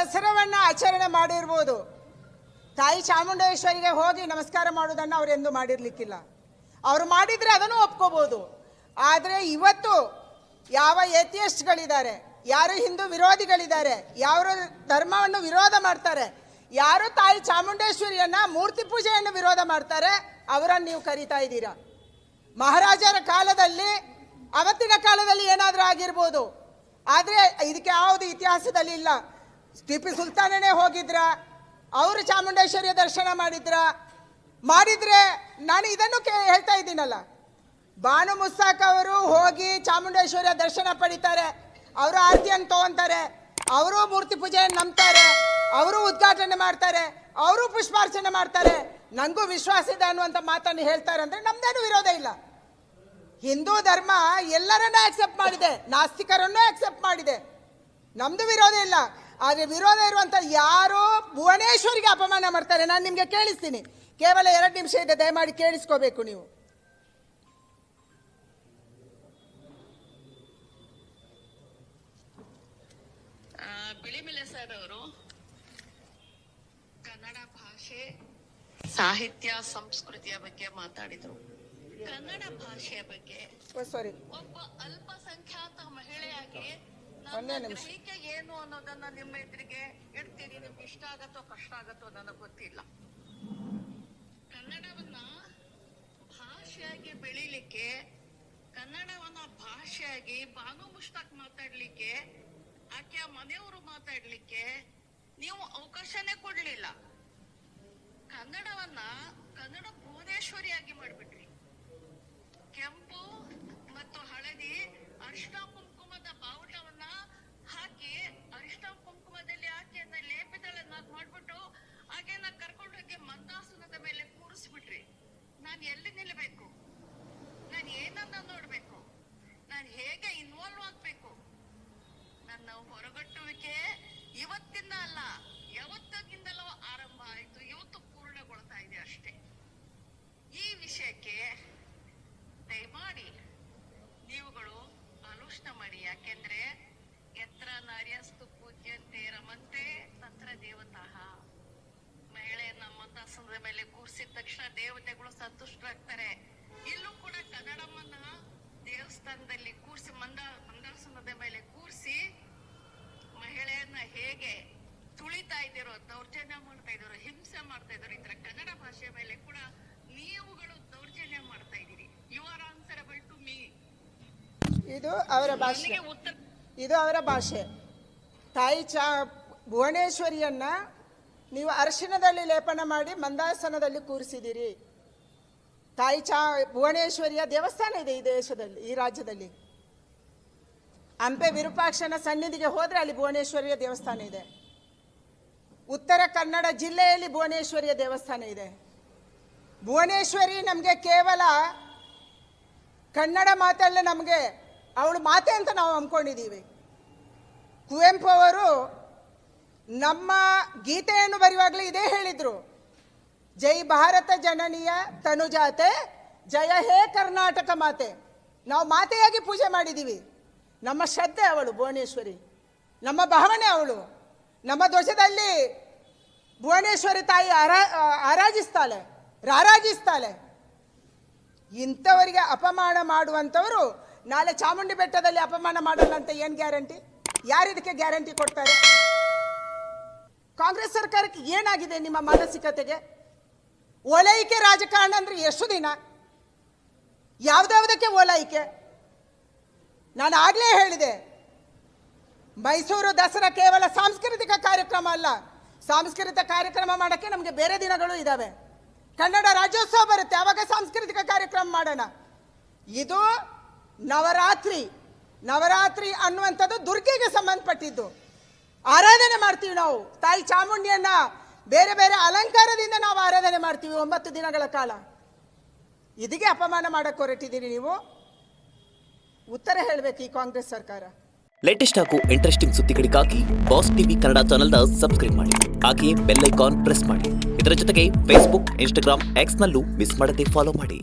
ದಸರಾವನ್ನ ಆಚರಣೆ ಮಾಡಿರ್ಬೋದು. ತಾಯಿ ಚಾಮುಂಡೇಶ್ವರಿಗೆ ಹೋಗಿ ನಮಸ್ಕಾರ ಮಾಡೋದನ್ನು ಅವರೆಂದೂ ಮಾಡಿರ್ಲಿಕ್ಕಿಲ್ಲ. ಅವರು ಮಾಡಿದರೆ ಅದನ್ನು ಒಪ್ಕೋಬೋದು. ಆದರೆ ಇವತ್ತು ಯಾವ ಏಥಿಯಸ್ಟ್ಗಳಿದ್ದಾರೆ, ಯಾರು ಹಿಂದೂ ವಿರೋಧಿಗಳಿದ್ದಾರೆ, ಯಾರು ಧರ್ಮವನ್ನು ವಿರೋಧ ಮಾಡ್ತಾರೆ, ಯಾರು ತಾಯಿ ಚಾಮುಂಡೇಶ್ವರಿಯನ್ನ ಮೂರ್ತಿ ಪೂಜೆಯನ್ನು ವಿರೋಧ ಮಾಡ್ತಾರೆ, ಅವರನ್ನು ನೀವು ಕರೀತಾ ಇದ್ದೀರಾ. ಮಹಾರಾಜರ ಕಾಲದಲ್ಲಿ, ಅವತ್ತಿನ ಕಾಲದಲ್ಲಿ ಏನಾದರೂ ಆಗಿರ್ಬೋದು, ಆದರೆ ಇದಕ್ಕೆ ಯಾವುದು ಇತಿಹಾಸದಲ್ಲಿ ಇಲ್ಲ. ಟಿಪ್ಪು ಸುಲ್ತಾನನೇ ಹೋಗಿದ್ರ, ಅವರು ಚಾಮುಂಡೇಶ್ವರಿಯ ದರ್ಶನ ಮಾಡಿದ್ರೆ ನಾನು ಇದನ್ನು ಹೇಳ್ತಾ ಇದ್ದೀನಲ್ಲ. ಬಾನು ಮುಸ್ತಾಕ್ ಅವರು ಹೋಗಿ ಚಾಮುಂಡೇಶ್ವರಿಯ ದರ್ಶನ ಪಡಿತಾರೆ, ಅವರು ಆರತಿಯನ್ನು ತಗೊಂತಾರೆ, ಅವರು ಮೂರ್ತಿ ಪೂಜೆಯನ್ನು ನಂಬ್ತಾರೆ, ಅವರು ಉದ್ಘಾಟನೆ ಮಾಡ್ತಾರೆ, ಅವರು ಪುಷ್ಪಾರ್ಚನೆ ಮಾಡ್ತಾರೆ. ನನಗೂ ವಿಶ್ವಾಸ ಇದೆ ಅನ್ನುವಂಥ ಮಾತನ್ನು ಹೇಳ್ತಾರೆ ಅಂದರೆ ನಮ್ದೇನು ವಿರೋಧ ಇಲ್ಲ. ಹಿಂದೂ ಧರ್ಮ ಎಲ್ಲರನ್ನೂ ಆಕ್ಸೆಪ್ಟ್ ಮಾಡಿದೆ, ನಾಸ್ತಿಕರನ್ನೂ ಆಕ್ಸೆಪ್ಟ್ ಮಾಡಿದೆ, ನಮ್ದು ವಿರೋಧ ಇಲ್ಲ. ಆದರೆ ವಿರೋಧ ಇರುವಂಥ ಯಾರೋ ಭುವನೇಶ್ವರಿಗೆ ಅಪಮಾನ ಮಾಡ್ತಾರೆ. ನಾನು ನಿಮಗೆ ಕೇಳಿಸ್ತೀನಿ, ಕೇವಲ 2 ನಿಮಿಷ ಇದೆ, ದಯಮಾಡಿ ಕೇಳಿಸ್ಕೋಬೇಕು ನೀವು. ಬಿಳಿಮಿಲೆ ಸರ್ ಅವರು ಕನ್ನಡ ಭಾಷೆ, ಸಾಹಿತ್ಯ, ಸಂಸ್ಕೃತಿಯ ಬಗ್ಗೆ ಮಾತಾಡಿದ್ರು. ಕನ್ನಡ ಭಾಷೆಯ ಬಗ್ಗೆ ಒಬ್ಬ ಅಲ್ಪಸಂಖ್ಯಾತ ಮಹಿಳೆಯಾಗಿ ನನ್ನ ಗ್ರಹಿಕೆ ಏನು ಅನ್ನೋದನ್ನ ನಿಮ್ಮ ಎದುರಿಗೆ ಇಡ್ತೀನಿ. ನಿಮ್ಗೆ ಇಷ್ಟ ಆಗತ್ತೋ ಕಷ್ಟ ಆಗತ್ತೋ ನನಗೆ ಗೊತ್ತಿಲ್ಲ. ಕನ್ನಡವನ್ನ ಭಾಷೆಯಾಗಿ ಬೆಳಿಲಿಕ್ಕೆ, ಕನ್ನಡವನ್ನ ಭಾಷೆಯಾಗಿ ಬಾನು ಮುಷ್ತಾಕ್ ಮಾತಾಡ್ಲಿಕ್ಕೆ, ಆಕೆಯ ಮನೆಯವರು ಮಾತಾಡ್ಲಿಕ್ಕೆ ನೀವು ಅವಕಾಶನೇ ಕೊಡ್ಲಿಲ್ಲ. ಕನ್ನಡ ಭುವನೇಶ್ವರಿಯಾಗಿ ಮಾಡ್ಬಿಟ್ರಿ. ಕೆಂಪು ಮತ್ತು ಹಳದಿ ಅರಿಶಿನ ಕುಂಕುಮದ ಬಾವುಟವನ್ನ ಹಾಕಿ, ಅರಿಶಿನ ಕುಂಕುಮದಲ್ಲಿ ಆಕೆಯನ್ನ ಲೇಪಿದಳನ್ನಾಗಿ ಮಾಡ್ಬಿಟ್ಟು ಆಕೆಯನ್ನ ಕರ್ಕೊಂಡೋಗಿ ಮಂದಾಸನದ ಮೇಲೆ ಕೂರಿಸ್ಬಿಟ್ರಿ. ನಾನು ಎಲ್ಲಿ ನಿಲ್ಲಬೇಕು? ನಾನು ಏನನ್ನ ನೋಡ್ಬೇಕು? ನಾನು ಹೇಗೆ ಇನ್ವಾಲ್ವ್ ಆಗ್ಬೇಕು? ನನ್ನ ಹೊರಗಟ್ಟುವಿಕೆ ಇವತ್ತಿಂದ ಅಲ್ಲ, ಯಾವತ್ತಾಗಿಂದಲೂ ಆರಂಭ ಆಯ್ತು, ಇವತ್ತು ಪೂರ್ಣಗೊಳ್ತಾ ಇದೆ ಅಷ್ಟೇ. ಈ ವಿಷಯಕ್ಕೆ ದಯಮಾಡಿ ನೀವುಗಳು ಆಲೋಚನೆ ಮಾಡಿ. ಯಾಕೆಂದ್ರೆ ಯತ್ರ ನಾರ್ಯಸ್ತು ಪೂಜ್ಯಂತೆ ರಮಂತೆ ತತ್ರ ದೇವತಃ. ಮಹಿಳೆಯನ್ನ ಮಂದಾಸನದ ಮೇಲೆ ಕೂರಿಸಿದ ತಕ್ಷಣ ದೇವತೆಗಳು ಸಂತುಷ್ಟರಾಗ್ತಾರೆ. ಇಲ್ಲೂ ಕೂಡ ಕನ್ನಡಮ್ಮನ್ನ ದೇವಸ್ಥಾನದಲ್ಲಿ ಕೂರಿಸಿ, ಮಂದಾಸನದ ಮೇಲೆ ಕೂರಿಸಿ ಮಹಿಳೆಯನ್ನ ಹೇಗೆ ತುಳಿತಾ ಇದ್ದೀರೋ, ದೌರ್ಜನ್ಯ ಮಾಡ್ತಾ ಇದ್ದೀರೋ, ಹಿಂಸೆ ಮಾಡ್ತಾ ಇದ್ದೀರೋ, ಈ ತರ ಕನ್ನಡ ಭಾಷೆಯ ಮೇಲೆ ಕೂಡ ನೀವುಗಳು ದೌರ್ಜನ್ಯ ಮಾಡ್ತಾ ಇದ್ದೀರಿ. You are answerable to me. ಇದು ಅವರ ಭಾಷೆ, ಇದು ಅವರ ಭಾಷೆ. ತಾಯಿ ಭುವನೇಶ್ವರಿಯನ್ನ ನೀವು ಅರಿಶಿನದಲ್ಲಿ ಲೇಪನ ಮಾಡಿ ಮಂದಾಸನದಲ್ಲಿ ಕೂರಿಸಿದ್ದೀರಿ. ತಾಯಿ ಭುವನೇಶ್ವರಿಯ ದೇವಸ್ಥಾನ ಇದೆ ಈ ದೇಶದಲ್ಲಿ, ಈ ರಾಜ್ಯದಲ್ಲಿ. ಹಂಪೆ ವಿರೂಪಾಕ್ಷನ ಸನ್ನಿಧಿಗೆ ಹೋದರೆ ಅಲ್ಲಿ ಭುವನೇಶ್ವರಿಯ ದೇವಸ್ಥಾನ ಇದೆ. ಉತ್ತರ ಕನ್ನಡ ಜಿಲ್ಲೆಯಲ್ಲಿ ಭುವನೇಶ್ವರಿಯ ದೇವಸ್ಥಾನ ಇದೆ. ಭುವನೇಶ್ವರಿ ನಮಗೆ ಕೇವಲ ಕನ್ನಡ ಮಾತಲ್ಲ, ನಮಗೆ ಅವಳು ಮಾತೆ ಅಂತ ನಾವು ಅಂದ್ಕೊಂಡಿದ್ದೀವಿ. ಕುವೆಂಪು ಅವರು ನಮ್ಮ ಗೀತೆಯನ್ನು ಬರೆಯುವಾಗಲೇ ಇದೇ ಹೇಳಿದರು, ಜೈ ಭಾರತ ಜನನಿಯ ತನುಜಾತೆ, ಜಯ ಹೇ ಕರ್ನಾಟಕ ಮಾತೆ. ನಾವು ಮಾತೆಯಾಗಿ ಪೂಜೆ ಮಾಡಿದ್ದೀವಿ. ನಮ್ಮ ಶ್ರದ್ಧೆ ಅವಳು ಭುವನೇಶ್ವರಿ, ನಮ್ಮ ಭಾವನೆ ಅವಳು. ನಮ್ಮ ಧ್ವಜದಲ್ಲಿ ಭುವನೇಶ್ವರಿ ತಾಯಿ ರಾರಾಜಿಸ್ತಾಳೆ. ಇಂಥವರಿಗೆ ಅಪಮಾನ ಮಾಡುವಂಥವರು ನಾಳೆ ಚಾಮುಂಡಿ ಬೆಟ್ಟದಲ್ಲಿ ಅಪಮಾನ ಮಾಡಲ್ಲ ಅಂತ ಏನು ಗ್ಯಾರಂಟಿ? ಯಾರಿದಕ್ಕೆ ಗ್ಯಾರಂಟಿ ಕೊಡ್ತಾರೆ? ಕಾಂಗ್ರೆಸ್ ಸರ್ಕಾರಕ್ಕೆ ಏನಾಗಿದೆ ನಿಮ್ಮ ಮಾನಸಿಕತೆಗೆ? ಓಲೈಕೆ ರಾಜಕಾರಣ ಅಂದರೆ ಎಷ್ಟು ದಿನ? ಯಾವುದಕ್ಕೆ ಓಲೈಕೆ? ನಾನು ಆಗಲೇ ಹೇಳಿದೆ, ಮೈಸೂರು ದಸರಾ ಕೇವಲ ಸಾಂಸ್ಕೃತಿಕ ಕಾರ್ಯಕ್ರಮ ಅಲ್ಲ. ಸಾಂಸ್ಕೃತಿಕ ಕಾರ್ಯಕ್ರಮ ಮಾಡೋಕ್ಕೆ ನಮಗೆ ಬೇರೆ ದಿನಗಳು ಇದ್ದಾವೆ. ಕನ್ನಡ ರಾಜ್ಯೋತ್ಸವ ಬರುತ್ತೆ, ಆವಾಗ ಸಾಂಸ್ಕೃತಿಕ ಕಾರ್ಯಕ್ರಮ ಮಾಡೋಣ. ಇದು ನವರಾತ್ರಿ ಅನ್ನುವಂಥದ್ದು ದುರ್ಗೆಗೆ ಸಂಬಂಧಪಟ್ಟಿದ್ದು. ಆರಾಧನೆ ಮಾಡ್ತೀವಿ ನಾವು ತಾಯಿ ಚಾಮುಂಡಿಯನ್ನ, ಬೇರೆ ಬೇರೆ ಅಲಂಕಾರದಿಂದ ನಾವು ಆರಾಧನೆ ಮಾಡ್ತೀವಿ 9 ದಿನಗಳ ಕಾಲ. ಇದಕ್ಕೆ ಅಪಮಾನ ಮಾಡಕ್ಕೆ ಹೊರಟಿದ್ದೀರಿ ನೀವು. ಉತ್ತರ ಹೇಳಬೇಕು ಈ ಕಾಂಗ್ರೆಸ್ ಸರ್ಕಾರ. ಲೇಟೆಸ್ಟ್ ಹಾಗೂ ಇಂಟ್ರೆಸ್ಟಿಂಗ್ ಸುದ್ದಿಗಳಿಗಾಗಿ ಬಾಸ್ ಟಿವಿ ಕನ್ನಡ ಚಾನೆಲ್ನ ಸಬ್ಸ್ಕ್ರೈಬ್ ಮಾಡಿ. ಹಾಗೆಯೇ ಬೆಲ್ ಐಕಾನ್ ಪ್ರೆಸ್ ಮಾಡಿ. ಇದರ ಜೊತೆಗೆ ಫೇಸ್ಬುಕ್, ಇನ್ಸ್ಟಾಗ್ರಾಮ್, ಎಕ್ಸ್ನಲ್ಲೂ ಮಿಸ್ ಮಾಡದೆ ಫಾಲೋ ಮಾಡಿ.